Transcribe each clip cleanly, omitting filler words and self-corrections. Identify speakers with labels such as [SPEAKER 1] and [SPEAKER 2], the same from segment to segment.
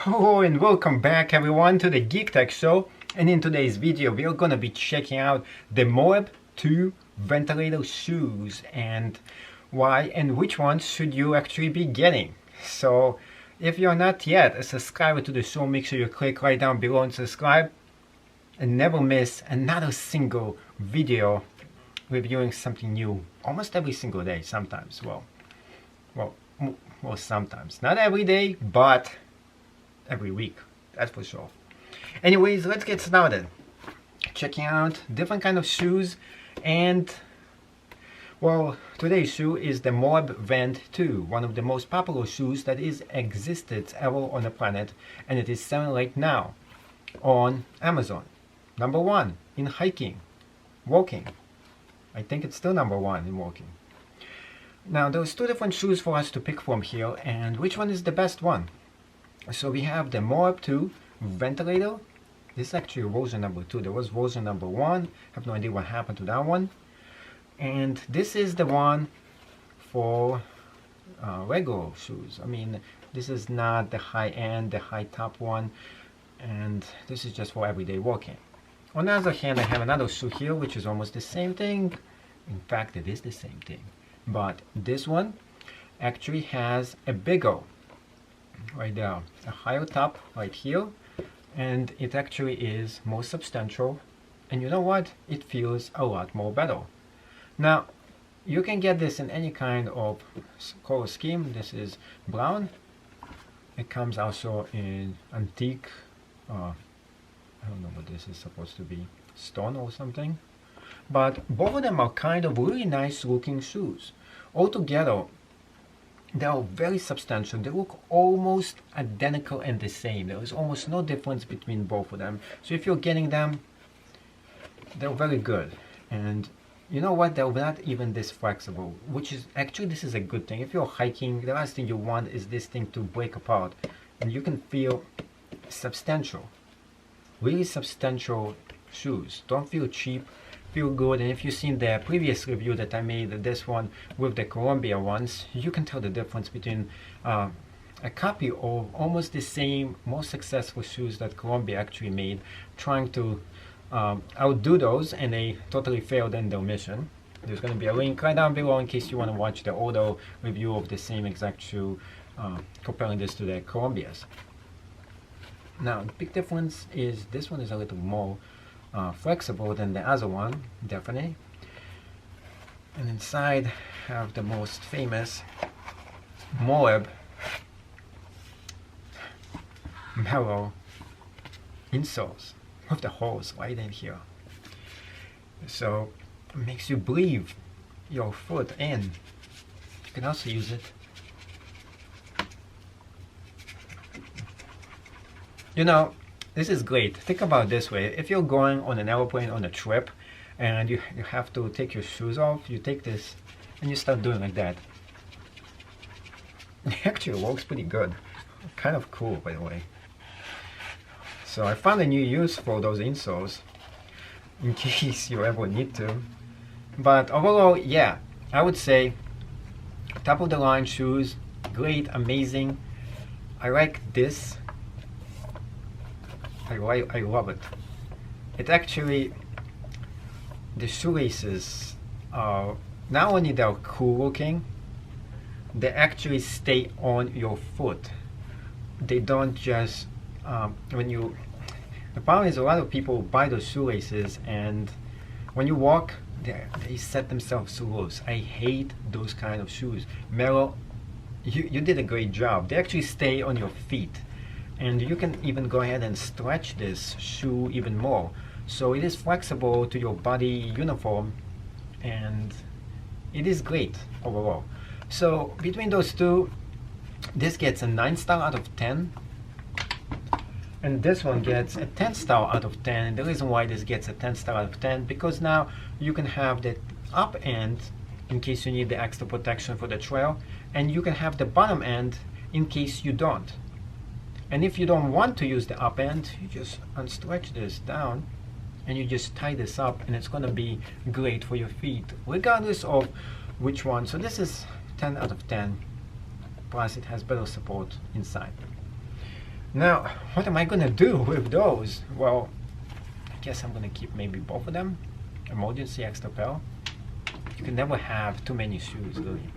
[SPEAKER 1] Hello and welcome back everyone to the Geek Tech Show, and in today's video we are going to be checking out the Moab 2 ventilator shoes and why and which ones should you actually be getting. So if you're not yet a subscriber to the show, make sure you click right down below and subscribe and never miss another single video reviewing something new almost every single day. Sometimes, well sometimes, not every day, but every week, that's for sure. Anyways, let's get started checking out different kind of shoes. And well, today's shoe is the Moab Vent 2, one of the most popular shoes that is existed ever on the planet, and it is selling right now on Amazon. Number one in hiking, walking. I think it's still number one in walking. Now there's two different shoes for us to pick from here, and which one is the best one? So we have the Moab 2 Ventilator. This is actually version number 2. There was version number 1. I have no idea what happened to that one. And this is the one for regular shoes. I mean, this is not the high end, the high top one, and this is just for everyday walking. On the other hand, I have another shoe here which is almost the same thing. In fact, it is the same thing, but this one actually has a bigger right there, a higher top right here, and it actually is more substantial, and you know what, it feels a lot more better. Now you can get this in any kind of color scheme. This is brown. It comes also in antique, I don't know what this is supposed to be, stone or something, but both of them are kind of really nice looking shoes. Altogether they are very substantial. They look almost identical and the same. There is almost no difference between both of them. So if you're getting them, they're very good. And you know what, they're not even this flexible, which is actually, this is a good thing. If you're hiking, the last thing you want is this thing to break apart, and you can feel substantial, really substantial shoes. Don't feel cheap, feel good. And if you've seen the previous review that I made, this one with the Columbia ones, you can tell the difference between a copy of almost the same, more successful shoes that Columbia actually made, trying to outdo those, and they totally failed in their mission. There's going to be a link right down below in case you want to watch the older review of the same exact shoe, comparing this to the Columbias. Now the big difference is this one is a little more flexible than the other one, definitely. And inside have the most famous Moab Merrell insoles with the holes right in here. So it makes you breathe your foot in. You can also use it. You know, this is great. Think about it this way. If you're going on an airplane on a trip and you have to take your shoes off, you take this and you start doing like that. It actually works pretty good. Kind of cool, by the way. So I found a new use for those insoles in case you ever need to. But overall, yeah, I would say top of the line shoes, great, amazing. I like this. I love it. It actually, the shoelaces are not only they're cool looking, they actually stay on your foot. They don't just when you, the problem is a lot of people buy those shoelaces and when you walk they set themselves too loose. I hate those kind of shoes. Merrell, you did a great job. They actually stay on your feet. And you can even go ahead and stretch this shoe even more. So it is flexible to your body uniform, and it is great overall. So between those two, this gets a 9-star out of 10. And this one gets a 10-star out of 10. And the reason why this gets a 10-star out of 10, because now you can have the up end in case you need the extra protection for the trail, and you can have the bottom end in case you don't. And if you don't want to use the up end, you just unstretch this down and you just tie this up, and it's going to be great for your feet regardless of which one. So this is 10 out of 10, plus it has better support inside. Now, what am I gonna do with those? Well, I guess I'm gonna keep maybe both of them. Emergency extra pair. You can never have too many shoes, really.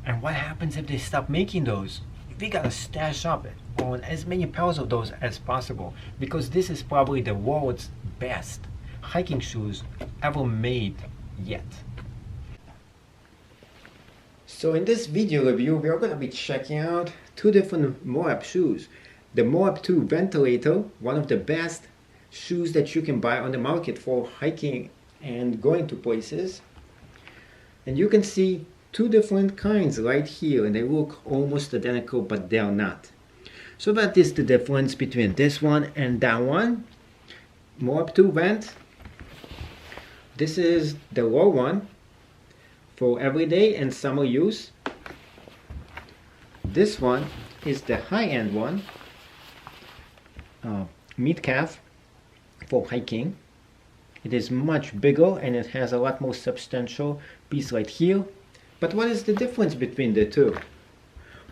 [SPEAKER 1] And what happens if they stop making those? We gotta stash up on as many pairs of those as possible, because this is probably the world's best hiking shoes ever made yet. So in this video review, we are going to be checking out two different Moab shoes. The Moab 2 Ventilator, one of the best shoes that you can buy on the market for hiking and going to places. And you can see two different kinds right here, and they look almost identical, but they are not. So that is the difference between this one and that one. Moab 2 Vent. This is the low one for everyday and summer use. This one is the high-end one, mid-calf for hiking. It is much bigger and it has a lot more substantial piece right here. But what is the difference between the two?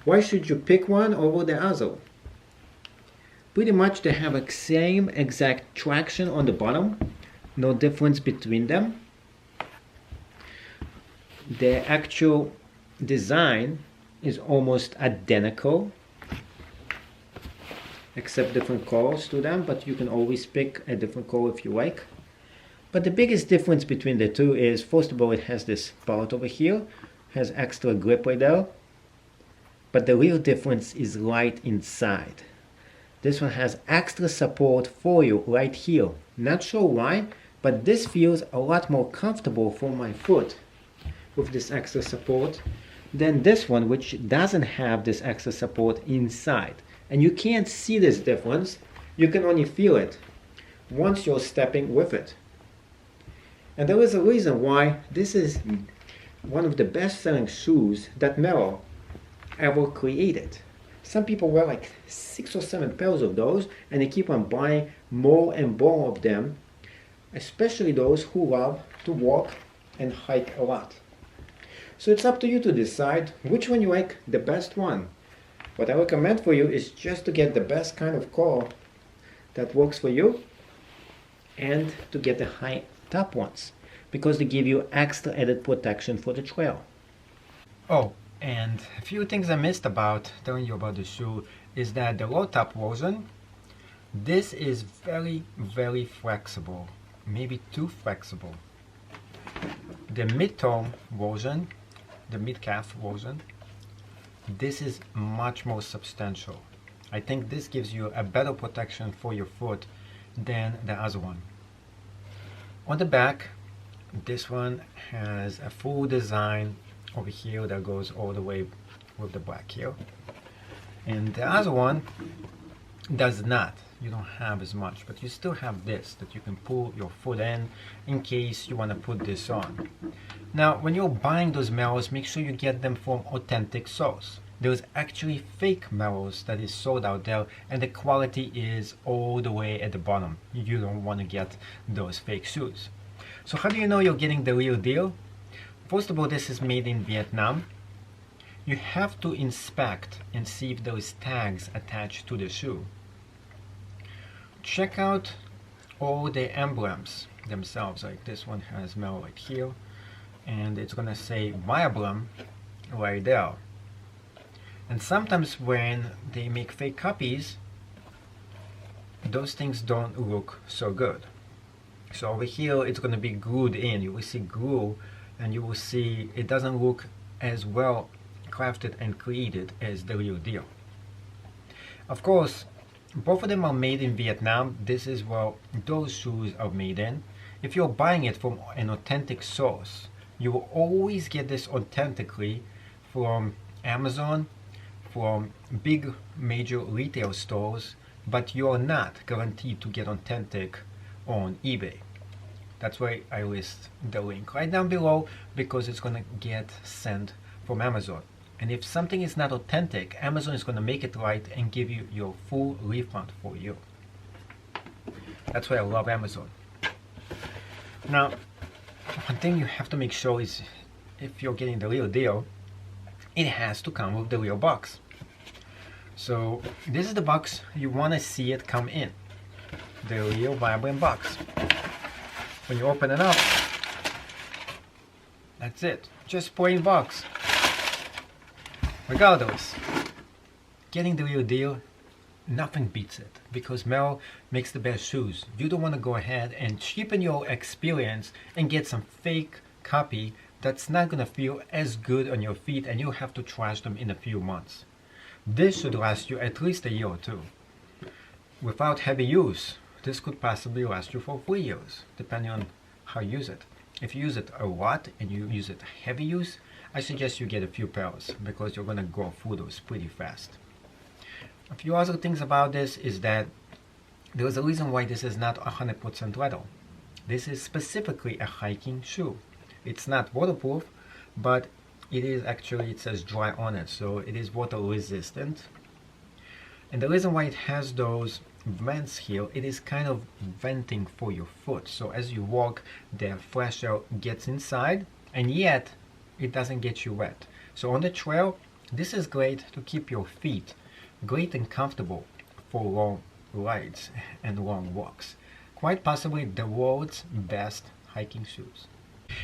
[SPEAKER 1] Why should you pick one over the other? Pretty much they have the same exact traction on the bottom, no difference between them. The actual design is almost identical, except different colors to them, but you can always pick a different color if you like. But the biggest difference between the two is, first of all, it has this part over here, has extra grip right there, but the real difference is right inside. This one has extra support for you right here. Not sure why, but this feels a lot more comfortable for my foot with this extra support than this one, which doesn't have this extra support inside. And you can't see this difference, you can only feel it once you're stepping with it. And there is a reason why this is one of the best-selling shoes that Merrell ever created. Some people wear like 6 or 7 pairs of those, and they keep on buying more and more of them, especially those who love to walk and hike a lot. So it's up to you to decide which one you like the best one. What I recommend for you is just to get the best kind of color that works for you, and to get the high top ones, because they give you extra added protection for the trail. Oh, and a few things I missed about telling you about the shoe is that the low top version, this is very, very flexible, maybe too flexible. The mid-toe version, the mid-calf version, this is much more substantial. I think this gives you a better protection for your foot than the other one. On the back, this one has a full design over here that goes all the way with the black here, and the other one does not. You don't have as much, but you still have this that you can pull your foot in case you want to put this on. Now, when you're buying those Merrells, make sure you get them from authentic source. There's actually fake Merrells that is sold out there, and the quality is all the way at the bottom. You don't want to get those fake shoes. So how do you know you're getting the real deal? First of all, this is made in Vietnam. You have to inspect and see if there is tags attached to the shoe. Check out all the emblems themselves. Like this one has Merrell right here, and it's gonna say my emblem right there. And sometimes when they make fake copies, those things don't look so good. So over here it's gonna be glued in. You will see glue, and you will see it doesn't look as well crafted and created as the real deal. Of course, both of them are made in Vietnam. This is where those shoes are made in. If you're buying it from an authentic source, you will always get this authentically from Amazon, from big major retail stores, but you're not guaranteed to get authentic on eBay. That's why I list the link right down below, because it's gonna get sent from Amazon. And if something is not authentic, Amazon is gonna make it right and give you your full refund for you. That's why I love Amazon. Now, one thing you have to make sure is, if you're getting the real deal, it has to come with the real box. So this is the box you want to see it come in. The real vibrant box. When you open it up, that's it. Just plain box. Regardless, getting the real deal, nothing beats it, because Merrell makes the best shoes. You don't want to go ahead and cheapen your experience and get some fake copy that's not going to feel as good on your feet, and you'll have to trash them in a few months. This should last you at least a year or two. Without heavy use, this could possibly last you for 3 years, depending on how you use it. If you use it a lot and you use it heavy use, I suggest you get a few pairs, because you're going to go through those pretty fast. A few other things about this is that there is a reason why this is not 100% leather. This is specifically a hiking shoe. It's not waterproof, but it is actually, it says dry on it, so it is water resistant. And the reason why it has those vents here, it is kind of venting for your foot. So as you walk, the fresh air gets inside, and yet it doesn't get you wet. So on the trail, this is great to keep your feet great and comfortable for long rides and long walks. Quite possibly the world's best hiking shoes.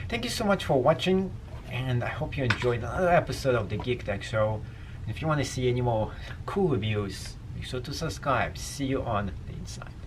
[SPEAKER 1] Thank you so much for watching, and I hope you enjoyed another episode of the Geek Tech Show. If you want to see any more cool reviews, make sure to subscribe. See you on the inside.